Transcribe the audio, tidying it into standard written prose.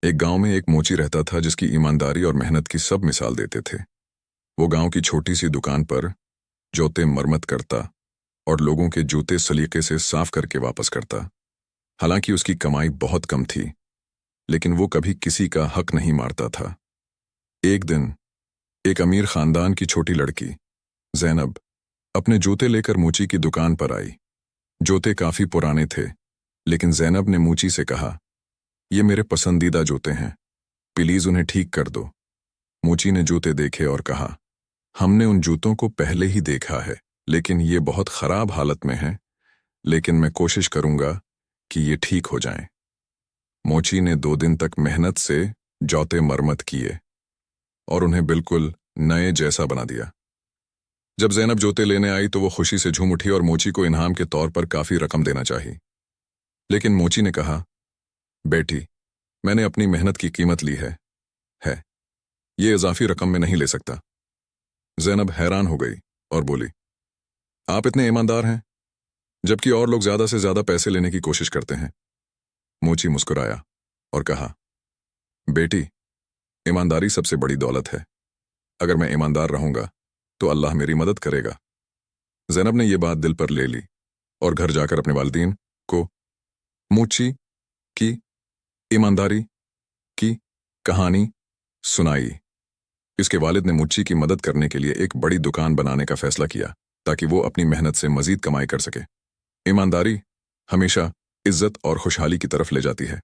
एक गांव में एक मोची रहता था जिसकी ईमानदारी और मेहनत की सब मिसाल देते थे। वो गांव की छोटी सी दुकान पर जूते मरम्मत करता और लोगों के जूते सलीके से साफ करके वापस करता। हालांकि उसकी कमाई बहुत कम थी, लेकिन वो कभी किसी का हक नहीं मारता था। एक दिन एक अमीर खानदान की छोटी लड़की ज़ैनब अपने जूते लेकर मूची की दुकान पर आई। जूते काफी पुराने थे, लेकिन ज़ैनब ने मूची से कहा, ये मेरे पसंदीदा जूते हैं, प्लीज उन्हें ठीक कर दो। मूची ने जूते देखे और कहा, हमने उन जूतों को पहले ही देखा है, लेकिन ये बहुत खराब हालत में हैं, लेकिन मैं कोशिश करूंगा कि ये ठीक हो जाएं। मोची ने 2 दिन तक मेहनत से जूते मरम्मत किए और उन्हें बिल्कुल नए जैसा बना दिया। जब ज़ैनब जूते लेने आई तो वो खुशी से झूम उठी और मोची को इनाम के तौर पर काफी रकम देना चाहिए। लेकिन मोची ने कहा, बेटी, मैंने अपनी मेहनत की कीमत ली है, ये इजाफी रकम में नहीं ले सकता। ज़ैनब हैरान हो गई और बोली, आप इतने ईमानदार हैं, जबकि और लोग ज्यादा से ज्यादा पैसे लेने की कोशिश करते हैं। मोची मुस्कुराया और कहा, बेटी, ईमानदारी सबसे बड़ी दौलत है। अगर मैं ईमानदार रहूंगा तो अल्लाह मेरी मदद करेगा। ज़ैनब ने यह बात दिल पर ले ली और घर जाकर अपने वालिदैन को मोची की ईमानदारी की कहानी सुनाई। इसके वालिद ने मुच्ची की मदद करने के लिए एक बड़ी दुकान बनाने का फैसला किया ताकि वो अपनी मेहनत से मजीद कमाई कर सके। ईमानदारी हमेशा इज्जत और खुशहाली की तरफ ले जाती है।